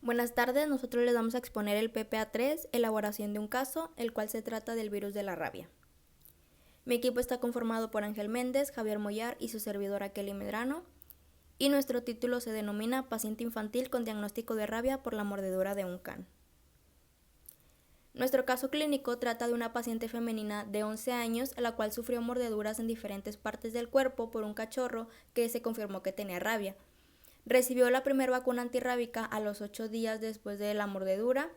Buenas tardes, nosotros les vamos a exponer el PPA3, elaboración de un caso, el cual se trata del virus de la rabia. Mi equipo está conformado por Ángel Méndez, Javier Moyar y su servidora Kelly Medrano, y nuestro título se denomina Paciente infantil con diagnóstico de rabia por la mordedura de un can. Nuestro caso clínico trata de una paciente femenina de 11 años, la cual sufrió mordeduras en diferentes partes del cuerpo por un cachorro que se confirmó que tenía rabia. Recibió la primera vacuna antirrábica a los 8 días después de la mordedura.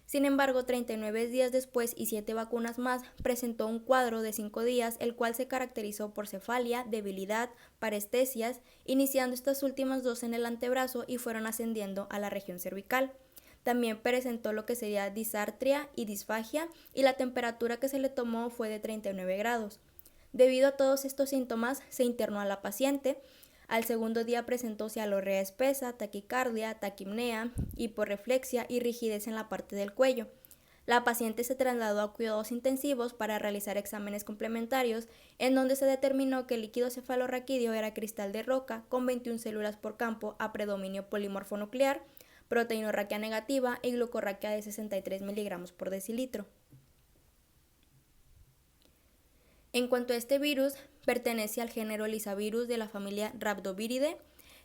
Sin embargo, 39 días después y 7 vacunas más, presentó un cuadro de 5 días, el cual se caracterizó por cefalia, debilidad, parestesias, iniciando estas últimas dos en el antebrazo y fueron ascendiendo a la región cervical. También presentó lo que sería disartria y disfagia, y la temperatura que se le tomó fue de 39 grados. Debido a todos estos síntomas, se internó a la paciente. Al segundo día presentó cialorrea espesa, taquicardia, taquipnea, hiporreflexia y rigidez en la parte del cuello. La paciente se trasladó a cuidados intensivos para realizar exámenes complementarios, en donde se determinó que el líquido cefalorraquídeo era cristal de roca con 21 células por campo a predominio polimorfonuclear, proteinorraquia negativa y glucorraquia de 63 miligramos por decilitro. En cuanto a este virus, pertenece al género Lyssavirus de la familia Rhabdoviridae.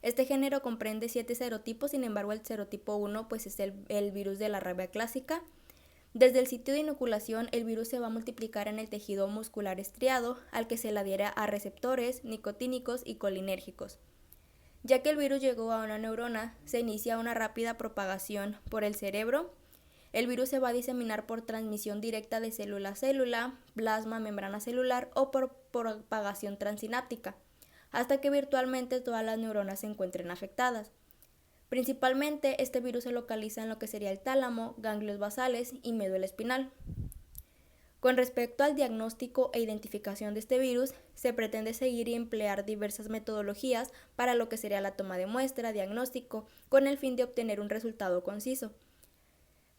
Este género comprende 7 serotipos, sin embargo el serotipo 1 pues es el virus de la rabia clásica. Desde el sitio de inoculación, el virus se va a multiplicar en el tejido muscular estriado, al que se le adhiere a receptores nicotínicos y colinérgicos. Ya que el virus llegó a una neurona, se inicia una rápida propagación por el cerebro. El virus se va a diseminar por transmisión directa de célula a célula, plasma, membrana celular o por propagación transináptica, hasta que virtualmente todas las neuronas se encuentren afectadas. Principalmente este virus se localiza en lo que sería el tálamo, ganglios basales y médula espinal. Con respecto al diagnóstico e identificación de este virus, se pretende seguir y emplear diversas metodologías para lo que sería la toma de muestra, diagnóstico, con el fin de obtener un resultado conciso.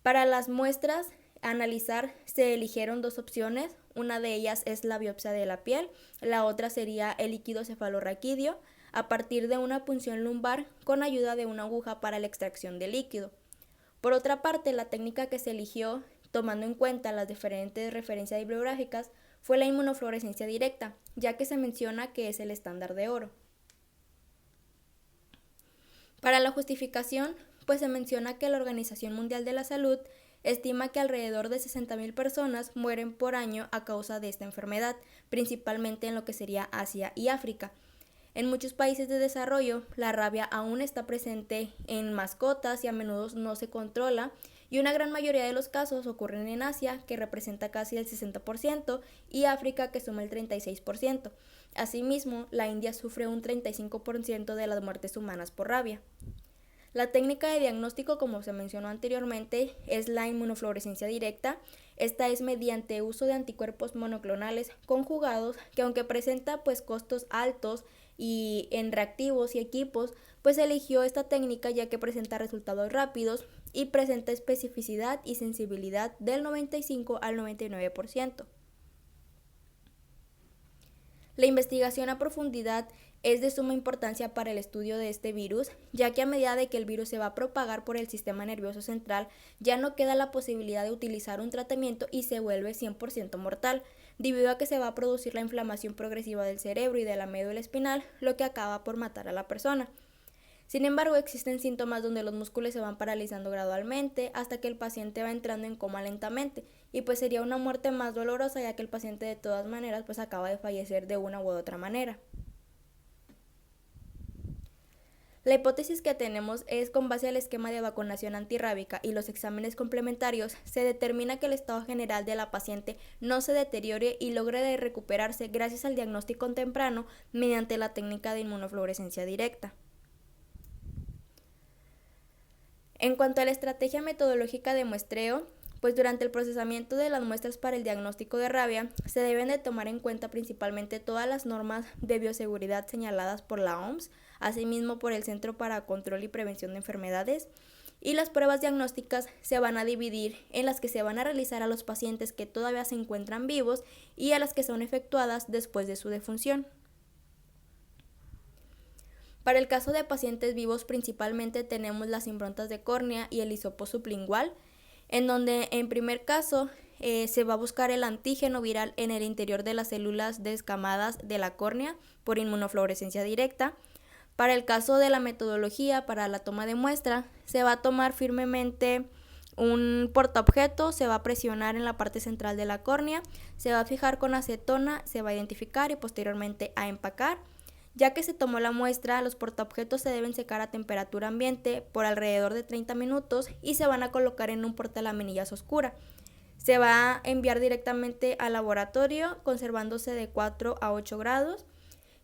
Para las muestras a analizar se eligieron dos opciones, una de ellas es la biopsia de la piel, la otra sería el líquido cefalorraquídeo a partir de una punción lumbar con ayuda de una aguja para la extracción del líquido. Por otra parte, la técnica que se eligió, tomando en cuenta las diferentes referencias bibliográficas, fue la inmunofluorescencia directa, ya que se menciona que es el estándar de oro. Para la justificación, pues se menciona que la Organización Mundial de la Salud estima que alrededor de 60,000 personas mueren por año a causa de esta enfermedad, principalmente en lo que sería Asia y África. En muchos países de desarrollo, la rabia aún está presente en mascotas y a menudo no se controla, y una gran mayoría de los casos ocurren en Asia, que representa casi el 60%, y África, que suma el 36%. Asimismo, la India sufre un 35% de las muertes humanas por rabia. La técnica de diagnóstico, como se mencionó anteriormente, es la inmunofluorescencia directa. Esta es mediante uso de anticuerpos monoclonales conjugados, que aunque presenta pues costos altos y en reactivos y equipos, pues eligió esta técnica ya que presenta resultados rápidos y presenta especificidad y sensibilidad del 95 al 99%. La investigación a profundidad es de suma importancia para el estudio de este virus, ya que a medida de que el virus se va a propagar por el sistema nervioso central, ya no queda la posibilidad de utilizar un tratamiento y se vuelve 100% mortal, debido a que se va a producir la inflamación progresiva del cerebro y de la médula espinal, lo que acaba por matar a la persona. Sin embargo, existen síntomas donde los músculos se van paralizando gradualmente hasta que el paciente va entrando en coma lentamente, y pues sería una muerte más dolorosa, ya que el paciente de todas maneras pues acaba de fallecer de una u otra manera. La hipótesis que tenemos es con base al esquema de vacunación antirrábica y los exámenes complementarios, se determina que el estado general de la paciente no se deteriore y logre recuperarse gracias al diagnóstico temprano mediante la técnica de inmunofluorescencia directa. En cuanto a la estrategia metodológica de muestreo, pues durante el procesamiento de las muestras para el diagnóstico de rabia se deben de tomar en cuenta principalmente todas las normas de bioseguridad señaladas por la OMS, asimismo por el Centro para Control y Prevención de Enfermedades, y las pruebas diagnósticas se van a dividir en las que se van a realizar a los pacientes que todavía se encuentran vivos y a las que son efectuadas después de su defunción. Para el caso de pacientes vivos principalmente tenemos las improntas de córnea y el hisopo sublingual, en donde en primer caso se va a buscar el antígeno viral en el interior de las células descamadas de la córnea por inmunofluorescencia directa. Para el caso de la metodología para la toma de muestra, se va a tomar firmemente un portaobjeto, se va a presionar en la parte central de la córnea, se va a fijar con acetona, se va a identificar y posteriormente a empacar. Ya que se tomó la muestra, los portaobjetos se deben secar a temperatura ambiente por alrededor de 30 minutos y se van a colocar en un portalaminillas oscura. Se va a enviar directamente al laboratorio conservándose de 4 a 8 grados.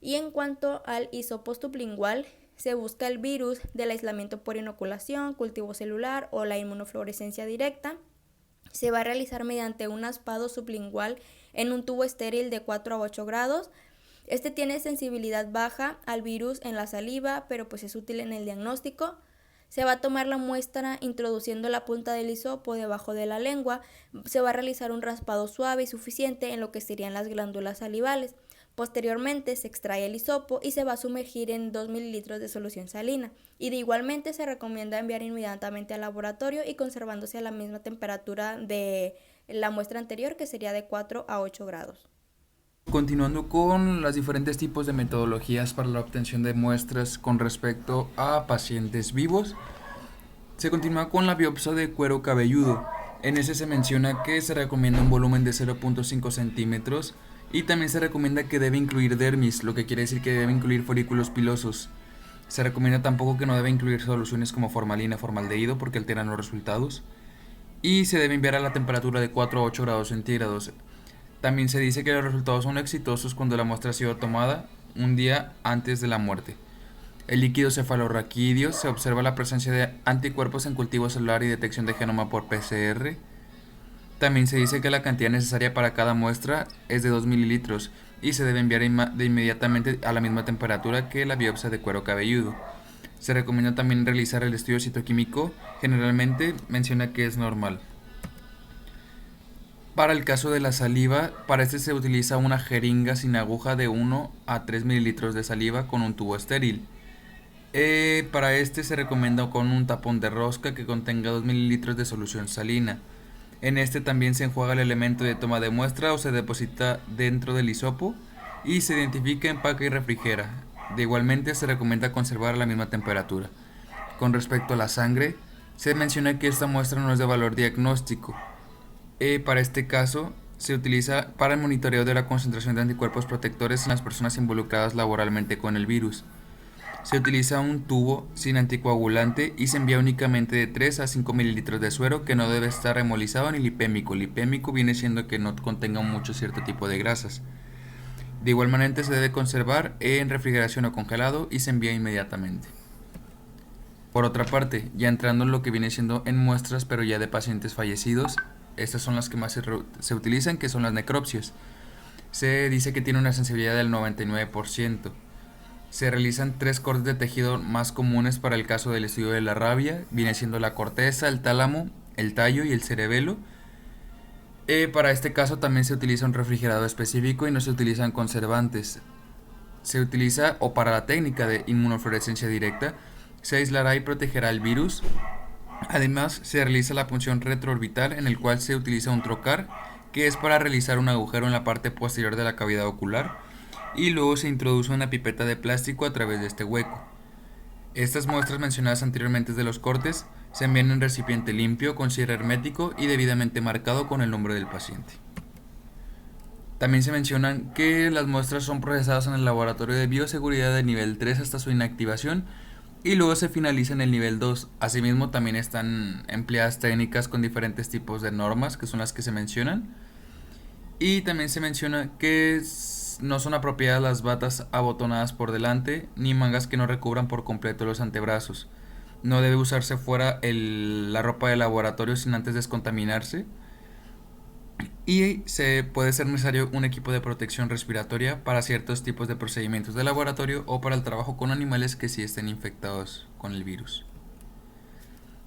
Y en cuanto al hisopo sublingual, se busca el virus del aislamiento por inoculación, cultivo celular o la inmunofluorescencia directa. Se va a realizar mediante un aspado sublingual en un tubo estéril de 4 a 8 grados. Este tiene sensibilidad baja al virus en la saliva, pero pues es útil en el diagnóstico. Se va a tomar la muestra introduciendo la punta del hisopo debajo de la lengua. Se va a realizar un raspado suave y suficiente en lo que serían las glándulas salivales. Posteriormente se extrae el hisopo y se va a sumergir en 2 mililitros de solución salina. Y de igualmente se recomienda enviar inmediatamente al laboratorio y conservándose a la misma temperatura de la muestra anterior, que sería de 4 a 8 grados. Continuando con los diferentes tipos de metodologías para la obtención de muestras con respecto a pacientes vivos, se continúa con la biopsia de cuero cabelludo. En ese se menciona que se recomienda un volumen de 0.5 centímetros y también se recomienda que debe incluir dermis, lo que quiere decir que debe incluir folículos pilosos. Se recomienda tampoco que no debe incluir soluciones como formalina, formaldehído, porque alteran los resultados. Y se debe enviar a la temperatura de 4 a 8 grados centígrados. También se dice que los resultados son exitosos cuando la muestra ha sido tomada un día antes de la muerte. El líquido cefalorraquídeo, se observa la presencia de anticuerpos en cultivo celular y detección de genoma por PCR. También se dice que la cantidad necesaria para cada muestra es de 2 mililitros y se debe enviar inmediatamente a la misma temperatura que la biopsia de cuero cabelludo. Se recomienda también realizar el estudio citoquímico, generalmente menciona que es normal. Para el caso de la saliva, para este se utiliza una jeringa sin aguja de 1 a 3 mililitros de saliva con un tubo estéril. Para este se recomienda con un tapón de rosca que contenga 2 mililitros de solución salina. En este también se enjuaga el elemento de toma de muestra o se deposita dentro del hisopo y se identifica, empaca y refrigera. De igualmente se recomienda conservar a la misma temperatura. Con respecto a la sangre, se menciona que esta muestra no es de valor diagnóstico. Para este caso, se utiliza para el monitoreo de la concentración de anticuerpos protectores en las personas involucradas laboralmente con el virus. Se utiliza un tubo sin anticoagulante y se envía únicamente de 3 a 5 mililitros de suero que no debe estar remolizado ni lipémico. Lipémico viene siendo que no contenga mucho cierto tipo de grasas. De igual manera se debe conservar en refrigeración o congelado y se envía inmediatamente. Por otra parte, ya entrando en lo que viene siendo en muestras pero ya de pacientes fallecidos, estas son las que más se utilizan, que son las necropsias. Se dice que tiene una sensibilidad del 99%. Se realizan 3 cortes de tejido más comunes para el caso del estudio de la rabia, viene siendo la corteza, el tálamo, el tallo y el cerebelo. Para este caso también se utiliza un refrigerado específico y no se utilizan conservantes. Se utiliza, o para la técnica de inmunofluorescencia directa, se aislará y protegerá el virus. Además, se realiza la punción retroorbital, en el cual se utiliza un trocar, que es para realizar un agujero en la parte posterior de la cavidad ocular, y luego se introduce una pipeta de plástico a través de este hueco. Estas muestras mencionadas anteriormente de los cortes se envían en un recipiente limpio, con cierre hermético y debidamente marcado con el nombre del paciente. También se mencionan que las muestras son procesadas en el laboratorio de bioseguridad de nivel 3 hasta su inactivación y luego se finaliza en el nivel 2. Asimismo, también están empleadas técnicas con diferentes tipos de normas, que son las que se mencionan. Y también se menciona que no son apropiadas las batas abotonadas por delante, ni mangas que no recubran por completo los antebrazos. No debe usarse fuera la ropa de laboratorio sin antes descontaminarse. Y se puede ser necesario un equipo de protección respiratoria para ciertos tipos de procedimientos de laboratorio o para el trabajo con animales que sí estén infectados con el virus.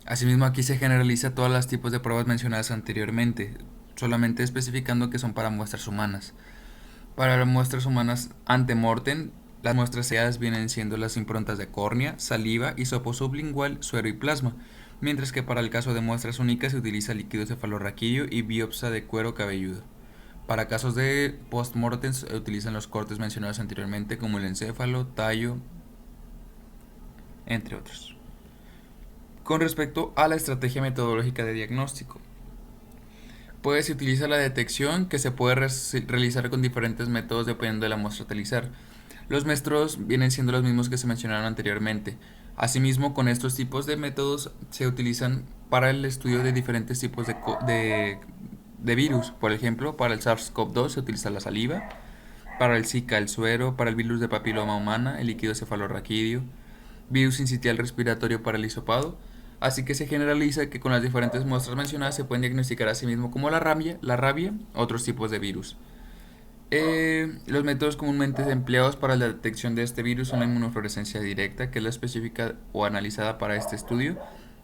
Asimismo, aquí se generaliza todos los tipos de pruebas mencionadas anteriormente, solamente especificando que son para muestras humanas. Para las muestras humanas ante mortem Las muestras selladas vienen siendo las improntas de córnea, saliva, hisopo sublingual, suero y plasma, mientras que para el caso de muestras únicas se utiliza líquido cefalorraquídeo y biopsia de cuero cabelludo. Para casos de post-mortem se utilizan los cortes mencionados anteriormente como el encéfalo, tallo, entre otros. Con respecto a la estrategia metodológica de diagnóstico, pues se utiliza la detección que se puede realizar con diferentes métodos dependiendo de la muestra a utilizar. Los métodos vienen siendo los mismos que se mencionaron anteriormente. Asimismo, con estos tipos de métodos se utilizan para el estudio de diferentes tipos de virus. Por ejemplo, para el SARS-CoV-2 se utiliza la saliva, para el Zika el suero, para el virus de papiloma humana el líquido cefalorraquídeo, virus sincitial respiratorio para el hisopado. Así que se generaliza que con las diferentes muestras mencionadas se pueden diagnosticar a sí mismo como la rabia, otros tipos de virus. Los métodos comúnmente empleados para la detección de este virus son la inmunofluorescencia directa, que es la específica o analizada para este estudio,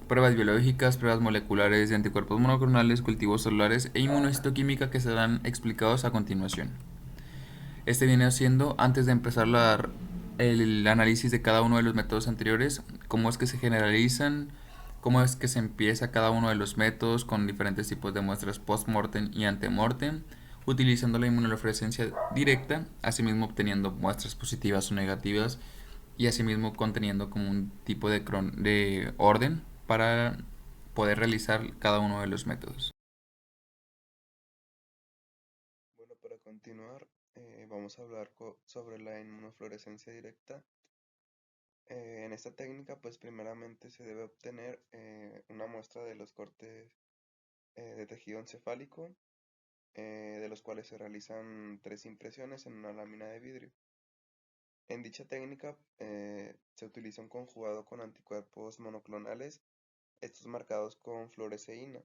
pruebas biológicas, pruebas moleculares de anticuerpos monoclonales, cultivos celulares e inmunohistoquímica que serán explicados a continuación. Este viene siendo, antes de empezar el análisis de cada uno de los métodos anteriores, cómo es que se generalizan, cómo es que se empieza cada uno de los métodos con diferentes tipos de muestras post-mortem y ante-mortem, utilizando la inmunofluorescencia directa, asimismo obteniendo muestras positivas o negativas y asimismo conteniendo como un tipo de orden para poder realizar cada uno de los métodos. Bueno, para continuar, vamos a hablar sobre la inmunofluorescencia directa. En esta técnica, pues primeramente se debe obtener una muestra de los cortes de tejido encefálico, de los cuales se realizan 3 impresiones en una lámina de vidrio. En dicha técnica se utiliza un conjugado con anticuerpos monoclonales, estos marcados con fluoresceína,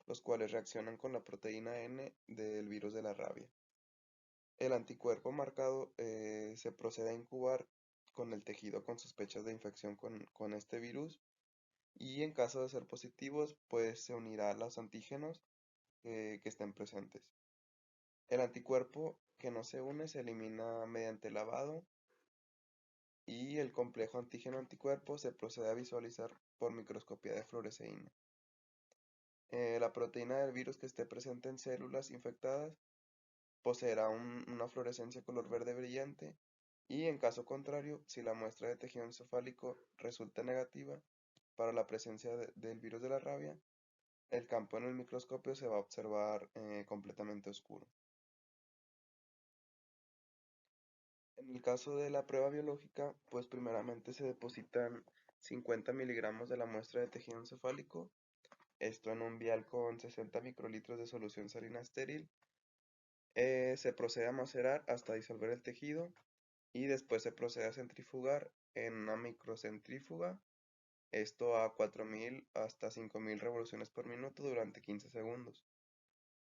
los cuales reaccionan con la proteína N del virus de la rabia. El anticuerpo marcado se procede a incubar con el tejido con sospechas de infección con este virus y en caso de ser positivos, pues se unirá a los antígenos que estén presentes. El anticuerpo que no se une se elimina mediante lavado y el complejo antígeno-anticuerpo se procede a visualizar por microscopía de fluoresceína. La proteína del virus que esté presente en células infectadas poseerá una fluorescencia color verde brillante y en caso contrario, si la muestra de tejido encefálico resulta negativa para la presencia del virus de la rabia, el campo en el microscopio se va a observar completamente oscuro. En el caso de la prueba biológica, pues primeramente se depositan 50 miligramos de la muestra de tejido encefálico, esto en un vial con 60 microlitros de solución salina estéril. Se procede a macerar hasta disolver el tejido y después se procede a centrifugar en una microcentrífuga, esto a 4000 hasta 5000 revoluciones por minuto durante 15 segundos.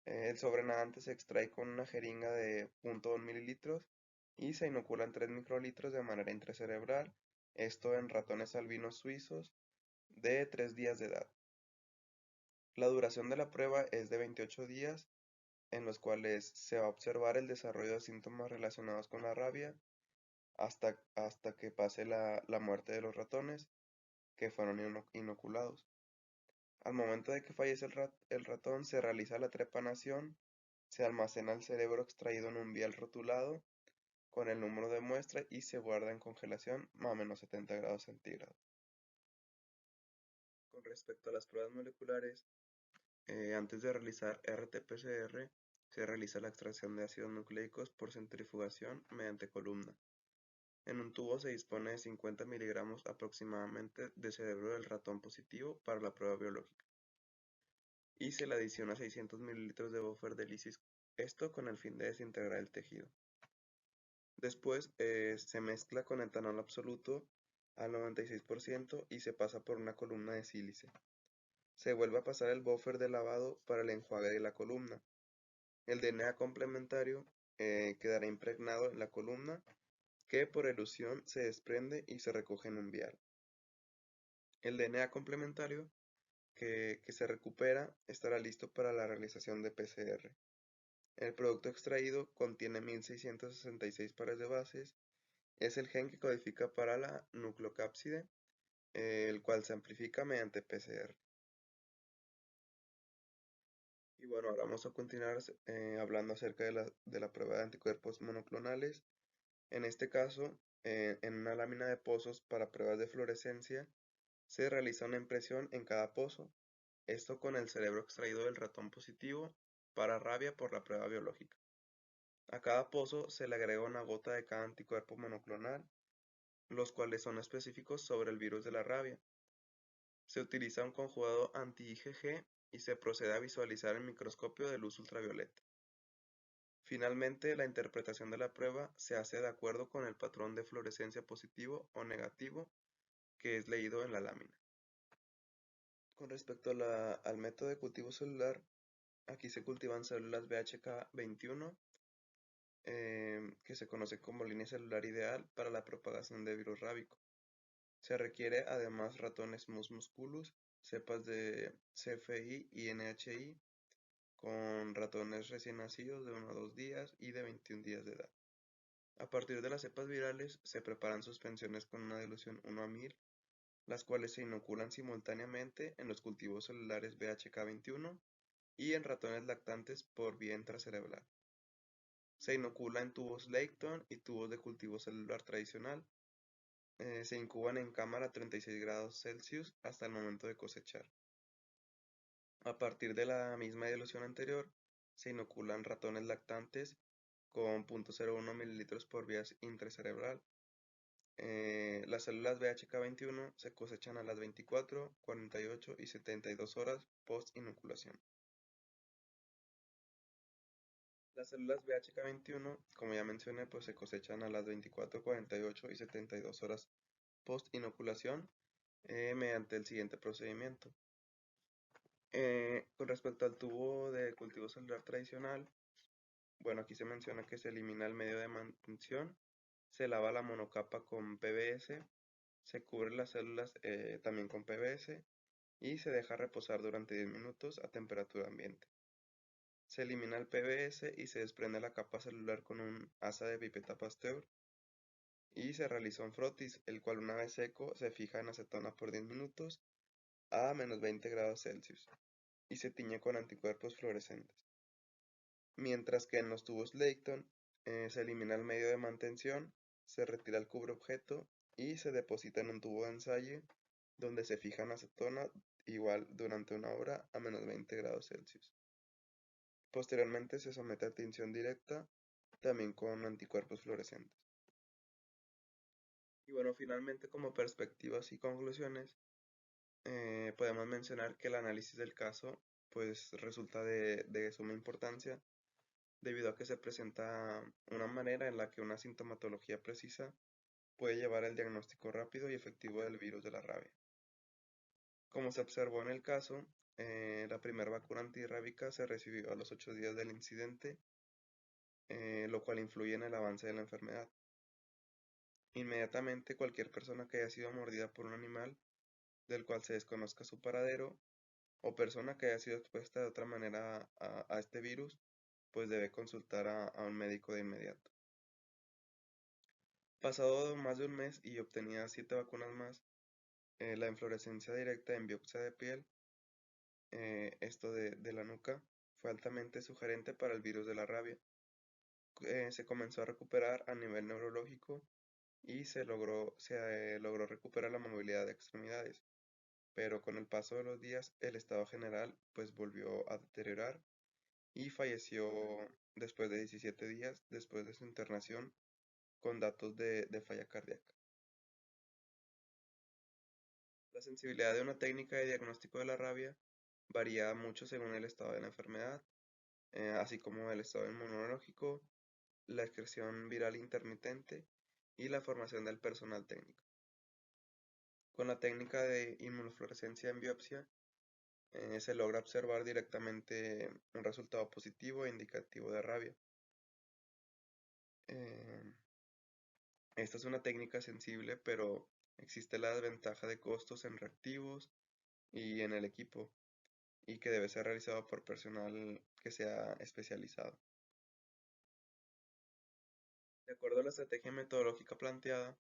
El sobrenadante se extrae con una jeringa de 0,1 mililitros y se inoculan 3 microlitros de manera intracerebral, esto en ratones albinos suizos de 3 días de edad. La duración de la prueba es de 28 días, en los cuales se va a observar el desarrollo de síntomas relacionados con la rabia hasta que pase la muerte de los ratones que fueron inoculados. Al momento de que fallece el ratón, se realiza la trepanación, se almacena el cerebro extraído en un vial rotulado con el número de muestra y se guarda en congelación a menos 70 grados centígrados. Con respecto a las pruebas moleculares, antes de realizar RT-PCR, se realiza la extracción de ácidos nucleicos por centrifugación mediante columna. En un tubo se dispone de 50 miligramos aproximadamente de cerebro del ratón positivo para la prueba biológica y se le adiciona 600 mililitros de buffer de lisis, esto con el fin de desintegrar el tejido. Después se mezcla con etanol absoluto al 96% y se pasa por una columna de sílice. Se vuelve a pasar el buffer de lavado para el enjuague de la columna. El DNA complementario quedará impregnado en la columna que por elusión se desprende y se recoge en un vial. El DNA complementario que se recupera estará listo para la realización de PCR. El producto extraído contiene 1666 pares de bases Es el gen que codifica para la nucleocápside, el cual se amplifica mediante PCR. Y bueno, ahora vamos a continuar hablando acerca de la prueba de anticuerpos monoclonales. En este caso, en una lámina de pozos para pruebas de fluorescencia, se realiza una impresión en cada pozo, esto con el cerebro extraído del ratón positivo para rabia por la prueba biológica. A cada pozo se le agrega una gota de cada anticuerpo monoclonal, los cuales son específicos sobre el virus de la rabia. Se utiliza un conjugado anti-IgG y se procede a visualizar el microscopio de luz ultravioleta. Finalmente, la interpretación de la prueba se hace de acuerdo con el patrón de fluorescencia positivo o negativo que es leído en la lámina. Con respecto al método de cultivo celular, aquí se cultivan células BHK21, que se conoce como línea celular ideal para la propagación de virus rábico. Se requiere además ratones Mus musculus, cepas de CFI y NHI, con ratones recién nacidos de 1 a 2 días y de 21 días de edad. A partir de las cepas virales se preparan suspensiones con una dilución 1 a 1000, las cuales se inoculan simultáneamente en los cultivos celulares BHK21 y en ratones lactantes por vía intracerebral. Se inocula en tubos Leighton y tubos de cultivo celular tradicional. Se incuban en cámara a 36 grados Celsius hasta el momento de cosechar. A partir de la misma dilución anterior, se inoculan ratones lactantes con 0.01 mililitros por vía intracerebral. Las células BHK21 se cosechan a las 24, 48 y 72 horas post inoculación. Las células BHK21, como ya mencioné, pues se cosechan a las 24, 48 y 72 horas post inoculación mediante el siguiente procedimiento. Con respecto al tubo de cultivo celular tradicional, bueno, aquí se menciona que se elimina el medio de mantención, se lava la monocapa con PVS, se cubre las células también con PVS y se deja reposar durante 10 minutos a temperatura ambiente. Se elimina el PVS y se desprende la capa celular con un asa de pipeta Pasteur y se realiza un frotis, el cual una vez seco se fija en acetona por 10 minutos a menos 20 grados Celsius y se tiñe con anticuerpos fluorescentes. Mientras que en los tubos Leighton se elimina el medio de mantención, se retira el cubreobjeto y se deposita en un tubo de ensayo donde se fija en acetona igual durante 1 hora a menos 20 grados Celsius. Posteriormente se somete a tinción directa también con anticuerpos fluorescentes. Y bueno, finalmente como perspectivas y conclusiones, podemos mencionar que el análisis del caso pues resulta de suma importancia debido a que se presenta una manera en la que una sintomatología precisa puede llevar al diagnóstico rápido y efectivo del virus de la rabia. Como se observó en el caso, la primera vacuna antirrábica se recibió a los 8 días del incidente, lo cual influye en el avance de la enfermedad. Inmediatamente cualquier persona que haya sido mordida por un animal del cual se desconozca su paradero o persona que haya sido expuesta de otra manera a este virus, pues debe consultar a un médico de inmediato. Pasado más de un mes y obtenidas 7 vacunas más, la inflorescencia directa en biopsia de piel, esto de la nuca, fue altamente sugerente para el virus de la rabia. Se comenzó a recuperar a nivel neurológico y se logró recuperar la movilidad de extremidades, pero con el paso de los días el estado general pues volvió a deteriorar y falleció después de 17 días después de su internación con datos de falla cardíaca. La sensibilidad de una técnica de diagnóstico de la rabia varía mucho según el estado de la enfermedad, así como el estado inmunológico, la excreción viral intermitente y la formación del personal técnico. Con la técnica de inmunofluorescencia en biopsia, se logra observar directamente un resultado positivo e indicativo de rabia. Eh, Esta es una técnica sensible, pero existe la desventaja de costos en reactivos y en el equipo, y que debe ser realizado por personal que sea especializado. De De acuerdo a la estrategia metodológica planteada,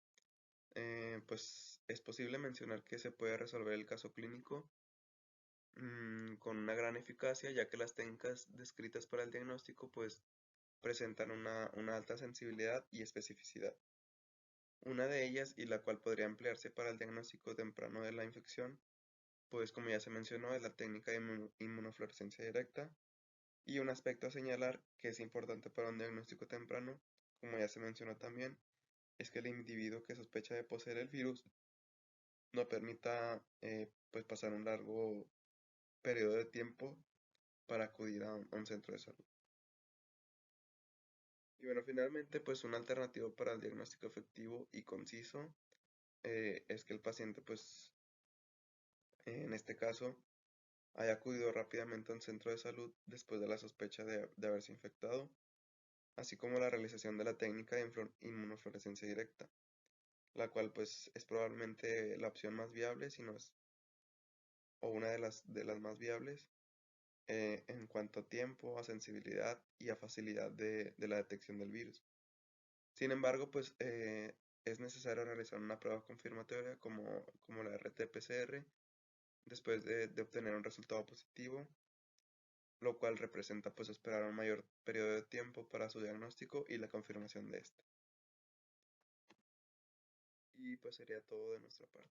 pues es posible mencionar que se puede resolver el caso clínico con una gran eficacia, ya que las técnicas descritas para el diagnóstico pues presentan una alta sensibilidad y especificidad. Una de ellas, y la cual podría emplearse para el diagnóstico temprano de la infección, pues como ya se mencionó, es la técnica de inmunofluorescencia directa. Y un aspecto a señalar que es importante para un diagnóstico temprano, como ya se mencionó también, es que el individuo que sospecha de poseer el virus no permita pues pasar un largo periodo de tiempo para acudir a un centro de salud. Y bueno, finalmente, pues una alternativa para el diagnóstico efectivo y conciso es que el paciente, pues en este caso, haya acudido rápidamente a un centro de salud después de la sospecha de haberse infectado, así como la realización de la técnica de inmunofluorescencia directa, la cual pues es probablemente la opción más viable, si no es, o una de las más viables en cuanto a tiempo, a sensibilidad y a facilidad de la detección del virus. Sin embargo, pues es necesario realizar una prueba confirmatoria como la RT-PCR después de obtener un resultado positivo, lo cual representa pues esperar un mayor periodo de tiempo para su diagnóstico y la confirmación de este. Y pues sería todo de nuestra parte.